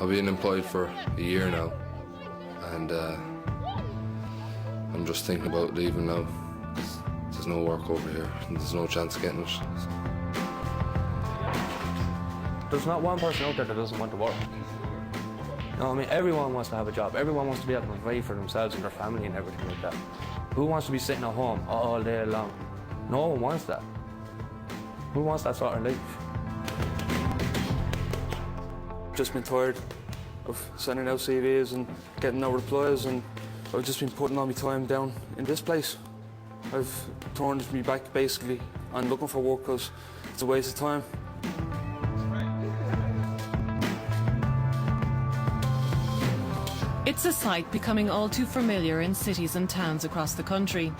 I've been employed for a year now, and I'm just thinking about leaving now. There's no work over here, and there's no chance of getting it. There's not one person out there that doesn't want to work. No, I mean, everyone wants to have a job. Everyone wants to be able to provide for themselves and their family and everything like that. Who wants to be sitting at home all day long? No one wants that. Who wants that sort of life? Just been tired of sending out CVs and getting no replies, and I've just been putting all my time down in this place. I've turned me back basically on looking for work because it's a waste of time. It's a sight becoming all too familiar in cities and towns across the country.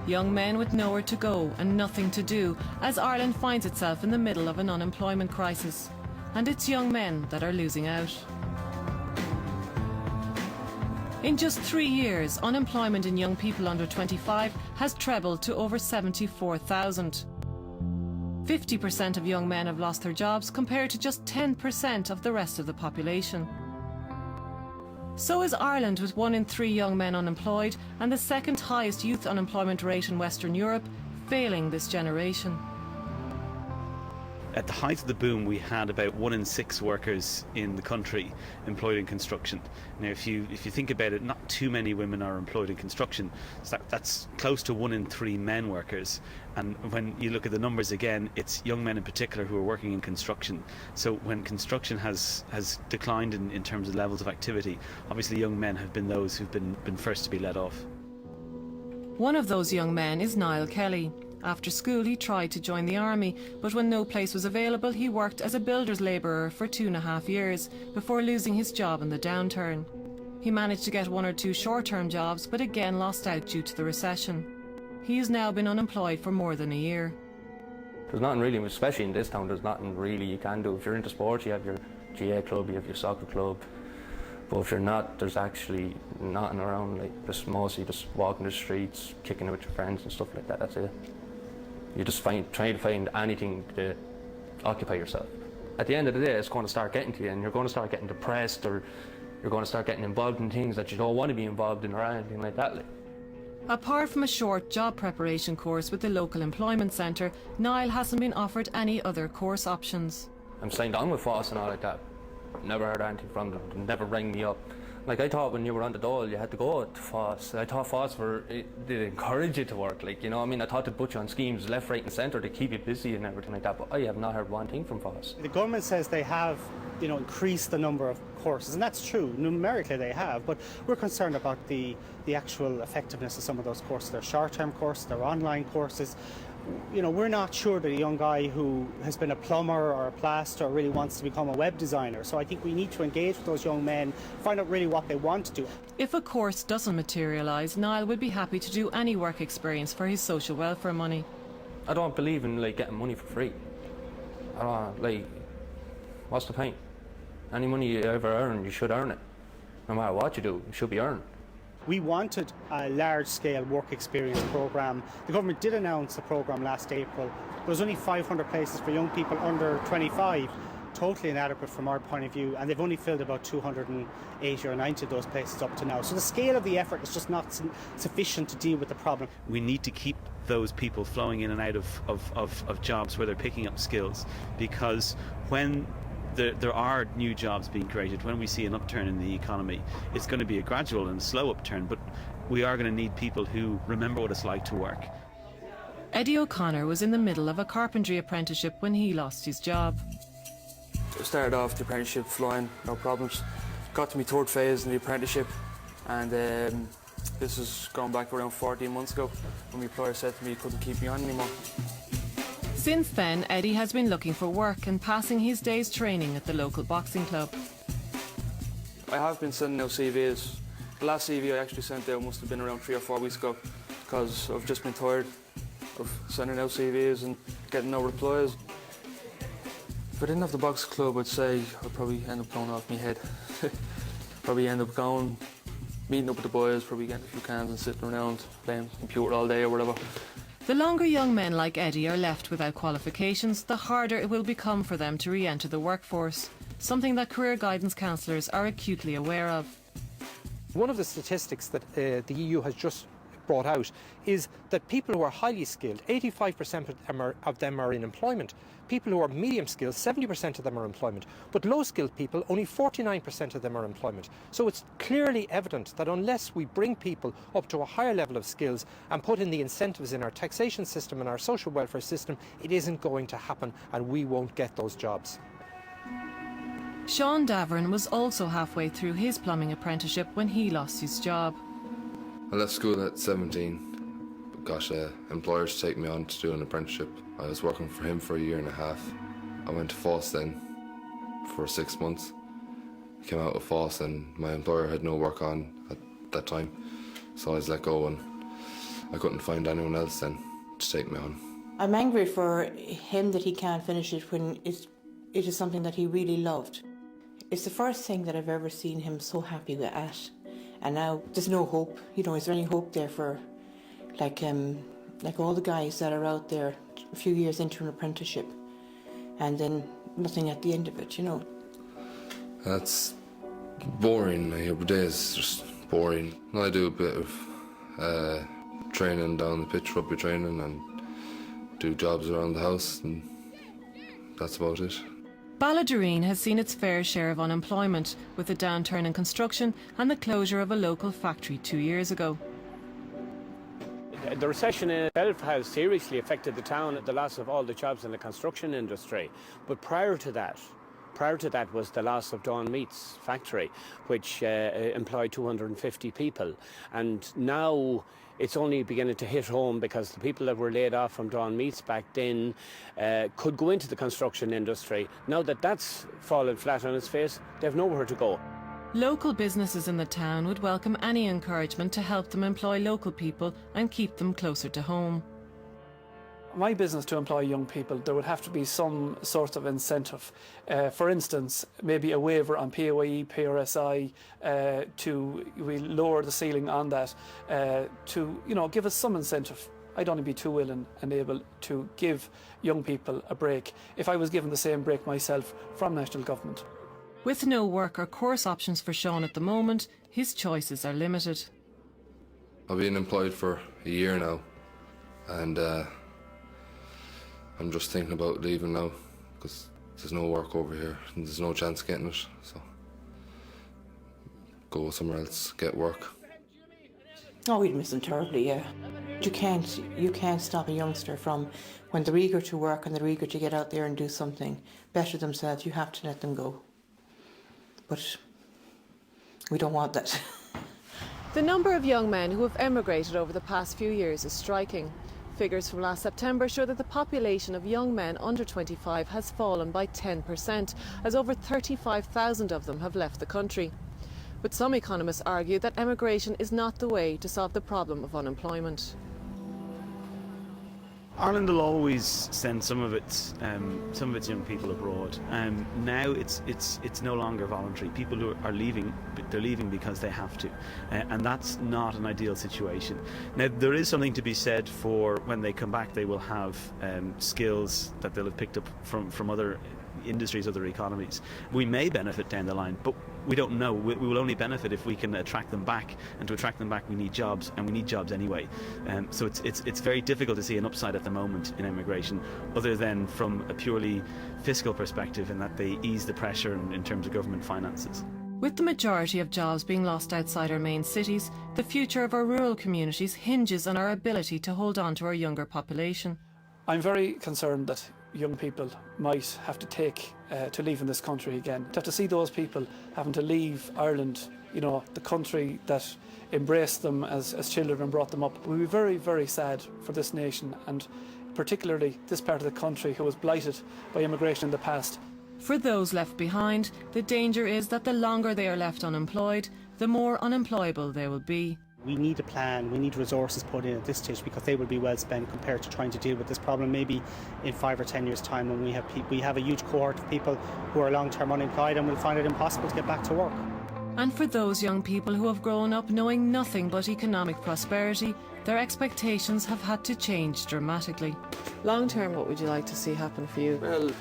Young men with nowhere to go and nothing to do as Ireland finds itself in the middle of an unemployment crisis. And it's young men that are losing out. In just 3 years, unemployment in young people under 25 has trebled to over 74,000. 50% of young men have lost their jobs compared to just 10% of the rest of the population. So is Ireland, with 1 in 3 young men unemployed and the second highest youth unemployment rate in Western Europe, failing this generation. At the height of the boom, we had about 1 in 6 workers in the country employed in construction. Now, if you think about it, not too many women are employed in construction. So that's close to 1 in 3 men workers. And when you look at the numbers again, it's young men in particular who are working in construction. So when construction has declined in terms of levels of activity, obviously young men have been those who've been first to be let off. One of those young men is Niall Kelly. After school, he tried to join the army, but when no place was available, he worked as a builder's labourer for 2.5 years before losing his job in the downturn. He managed to get 1 or 2 short-term jobs, but again lost out due to the recession. He has now been unemployed for more than a year. There's nothing really, especially in this town, there's nothing really you can do. If you're into sports, you have your GA club, you have your soccer club. But if you're not, there's actually nothing around, like just mostly just walking the streets, kicking it with your friends and stuff like that, that's it. You just trying to find anything to occupy yourself. At the end of the day, it's going to start getting to you, and you're going to start getting depressed, or you're going to start getting involved in things that you don't want to be involved in or anything like that. Apart from a short job preparation course with the local employment centre, Niall hasn't been offered any other course options. I'm signed on with FOSS and all like that. Never heard anything from them. They never rang me up. Like, I thought when you were on the dole, you had to go to FOSS. I thought FOSS did encourage you to work, like, you know what I mean? I thought they'd put you on schemes left, right and centre to keep you busy and everything like that, but I have not heard one thing from FOSS. The government says they have, increased the number of courses, and that's true. Numerically they have, but we're concerned about the actual effectiveness of some of those courses. They're short-term courses, they're online courses. We're not sure that a young guy who has been a plumber or a plasterer really wants to become a web designer. So I think we need to engage with those young men, find out really what they want to do. If a course doesn't materialise, Niall would be happy to do any work experience for his social welfare money. I don't believe in getting money for free. I don't, what's the point? Any money you ever earn, you should earn it. No matter what you do, you should be earned. We wanted a large-scale work experience programme. The government did announce a programme last April. There was only 500 places for young people under 25, totally inadequate from our point of view, and they've only filled about 280 or 90 of those places up to now. So the scale of the effort is just not sufficient to deal with the problem. We need to keep those people flowing in and out of jobs where they're picking up skills, because when there are new jobs being created, when we see an upturn in the economy, it's going to be a gradual and slow upturn, but we are going to need people who remember what it's like to work. Eddie O'Connor was in the middle of a carpentry apprenticeship when he lost his job. I started off the apprenticeship flying, no problems. Got to my 3rd phase in the apprenticeship, and this is going back around 14 months ago when my employer said to me he couldn't keep me on anymore. Since then, Eddie has been looking for work and passing his days training at the local boxing club. I have been sending out CVs. The last CV I actually sent out must have been around 3 or 4 weeks ago, because I've just been tired of sending out CVs and getting no replies. If I didn't have the boxing club, I'd say I'd probably end up going off my head. Probably end up going, meeting up with the boys, probably getting a few cans and sitting around playing computer all day or whatever. The longer young men like Eddie are left without qualifications, the harder it will become for them to re-enter the workforce. something that career guidance counsellors are acutely aware of. One of the statistics that the EU has just brought out is that people who are highly skilled, 85% of them are in employment. People who are medium skilled, 70% of them are in employment. But low skilled people, only 49% of them are in employment. So it's clearly evident that unless we bring people up to a higher level of skills and put in the incentives in our taxation system and our social welfare system, it isn't going to happen and we won't get those jobs. Sean Davern was also halfway through his plumbing apprenticeship when he lost his job. I left school at 17. Got employers to take me on to do an apprenticeship. I was working for him for a year and a half. I went to FÁS then for 6 months. Came out of FÁS and my employer had no work on at that time. So I was let go and I couldn't find anyone else then to take me on. I'm angry for him that he can't finish it when it is something that he really loved. It's the first thing that I've ever seen him so happy at. And now there's no hope. You know, is there any hope there for like all the guys that are out there a few years into an apprenticeship and then nothing at the end of it, you know? That's boring. Every day is just boring. I do a bit of training down the pitch, rugby training, and do jobs around the house, and that's about it. Ballydureen has seen its fair share of unemployment, with the downturn in construction and the closure of a local factory 2 years ago. The recession itself has seriously affected the town, the loss of all the jobs in the construction industry. But prior to that was the loss of Dawn Meats factory, which employed 250 people. And now it's only beginning to hit home because the people that were laid off from Dawn Meats back then could go into the construction industry. Now that that's fallen flat on its face, they've nowhere to go. Local businesses in the town would welcome any encouragement to help them employ local people and keep them closer to home. My business to employ young people, there would have to be some sort of incentive. For instance, maybe a waiver on PAYE, PRSI, we lower the ceiling on that, to give us some incentive. I'd only be too willing and able to give young people a break if I was given the same break myself from national government. With no work or course options for Sean at the moment, his choices are limited. I've been employed for a year now, and I'm just thinking about leaving now because there's no work over here and there's no chance of getting it. So go somewhere else, get work. Oh, we'd miss him terribly, yeah. You can't stop a youngster from, when they're eager to work and they're eager to get out there and do something, better themselves, you have to let them go. But we don't want that. The number of young men who have emigrated over the past few years is striking. Figures from last September show that the population of young men under 25 has fallen by 10%, as over 35,000 of them have left the country. But some economists argue that emigration is not the way to solve the problem of unemployment. Ireland will always send some of its young people abroad. Now it's no longer voluntary. People who are leaving, they're leaving because they have to, and that's not an ideal situation. Now there is something to be said for when they come back, they will have skills that they'll have picked up from other industries, other economies. We may benefit down the line, but we don't know. We will only benefit if we can attract them back, and to attract them back we need jobs, and we need jobs anyway. So it's very difficult to see an upside at the moment in immigration, other than from a purely fiscal perspective, in that they ease the pressure in terms of government finances. With the majority of jobs being lost outside our main cities, the future of our rural communities hinges on our ability to hold on to our younger population. I'm very concerned that young people might have to to leave in this country again. To have to see those people having to leave Ireland, the country that embraced them as children and brought them up, will be very, very sad for this nation, and particularly this part of the country who was blighted by immigration in the past. For those left behind, the danger is that the longer they are left unemployed, the more unemployable they will be. We need a plan, we need resources put in at this stage, because they will be well spent compared to trying to deal with this problem maybe in 5 or 10 years' time, when we have a huge cohort of people who are long-term unemployed and will find it impossible to get back to work. And for those young people who have grown up knowing nothing but economic prosperity, their expectations have had to change dramatically. Long term, what would you like to see happen for you? Well,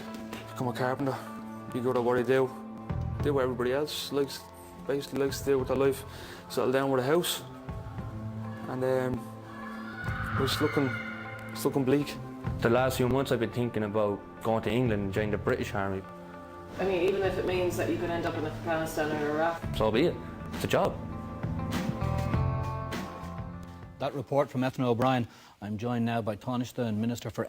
become a carpenter, be good at what I do, do what everybody else basically likes to do with their life, settle down with a house, and it's looking bleak. The last few months I've been thinking about going to England and joining the British Army. I mean, even if it means that you could end up in Afghanistan or Iraq. So be it. It's a job. That report from Ethna O'Brien. I'm joined now by Taoiseach and Minister for